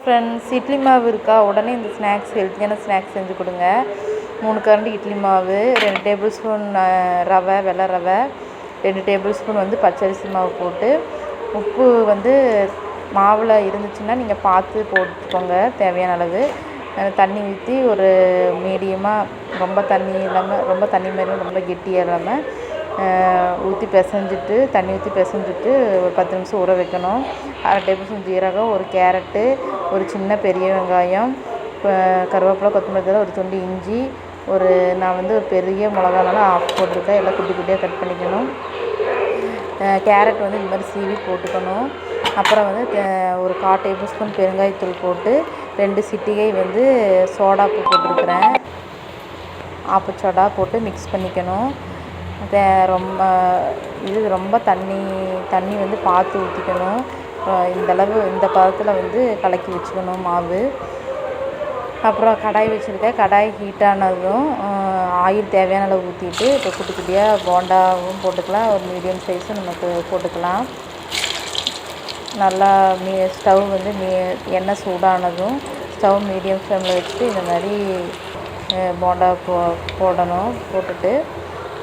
Friends, idli மாவு இருக்கா? உடனே இந்த ஸ்நாக்ஸ் ஹெல்த்தியான ஸ்நாக்ஸ் செஞ்சு கொடுங்க. 3 கரண்டி இட்லி மாவு, 2 டேபிள் ஸ்பூன் ரவை, வெள்ளை ரவை, 2 டேபிள் ஸ்பூன் வந்து பச்சரிசி மாவு போட்டு, உப்பு வந்து மாவில் இருந்துச்சுன்னா நீங்கள் பார்த்து போட்டுக்கோங்க. தேவையான அளவு தண்ணி ஊற்றி ஒரு மீடியமாக, ரொம்ப தண்ணி இல்லாமல், ரொம்ப தண்ணி மாதிரி ரொம்ப கெட்டியாக இல்லாமல் ஊற்றி பிசைஞ்சிட்டு, தண்ணி ஊற்றி பிசைஞ்சிட்டு ஒரு 10 நிமிஷம் ஊற வைக்கணும். 1/2 டேபிள் ஸ்பூன் ஜீரகம், ஒரு கேரட்டு, ஒரு சின்ன பெரிய வெங்காயம், கருவேப்பிலை, கொத்தமல்லி தழை, ஒரு துண்டு இஞ்சி, நான் வந்து ஒரு பெரிய மிளகானால ஆஃப் போட்டிருக்கேன். எல்லாம் குட்டி குட்டியாக கட் பண்ணிக்கணும். கேரட் வந்து இந்த மாதிரி சீவி போட்டுக்கணும். அப்புறம் வந்து ஒரு 1/4 டேபிள் ஸ்பூன் பெருங்காயத்தூள் போட்டு 2 சிட்டிகை வந்து சோடாப்பு போட்டிருக்கிறேன். ஆப்பு சோடா போட்டு மிக்ஸ் பண்ணிக்கணும். ரொம்ப தண்ணி வந்து பார்த்து ஊற்றிக்கணும். இந்தளவு இந்த பதத்தில் வந்து கலக்கி வச்சுக்கணும் மாவு. அப்புறம் கடாய் வச்சுருக்கேன். கடாய் ஹீட்டானதும் ஆயில் தேவையான அளவு ஊற்றிட்டு, இப்போ குட்டி குட்டியாக போண்டாவும் போட்டுக்கலாம். ஒரு மீடியம் சைஸும் நமக்கு போட்டுக்கலாம். நல்லா ஸ்டவ் வந்து எண்ணெய் சூடானதும் ஸ்டவ் மீடியம் ஃப்ளேமில் வச்சுட்டு இந்த மாதிரி போண்டா போடணும். போட்டுட்டு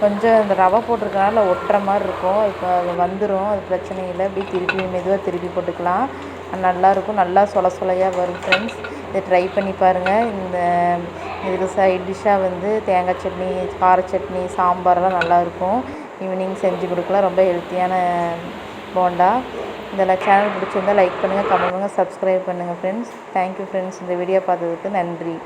கொஞ்சம் இந்த ரவை போட்டிருக்கனால ஒட்டுற மாதிரி இருக்கும். இப்போ அது வந்துடும், அது பிரச்சனை இல்லை. இப்படி மெதுவாக திருப்பி போட்டுக்கலாம். நல்லாயிருக்கும், நல்லா சொலையாக வரும் ஃப்ரெண்ட்ஸ். இதை ட்ரை பண்ணி பாருங்கள். இதுக்கு சைட் டிஷ்ஷாக வந்து தேங்காய் சட்னி, கார சட்னி, சாம்பார்லாம் நல்லாயிருக்கும். ஈவினிங் செஞ்சு கொடுக்கலாம். ரொம்ப ஹெல்த்தியான போண்டா. இதில் சேனல் பிடிச்சிருந்தால் லைக் பண்ணுங்கள், கமெண்ட் பண்ணுங்கள், சப்ஸ்கிரைப் பண்ணுங்கள் ஃப்ரெண்ட்ஸ். Thank you friends. இந்த வீடியோ பார்த்ததுக்கு நன்றி.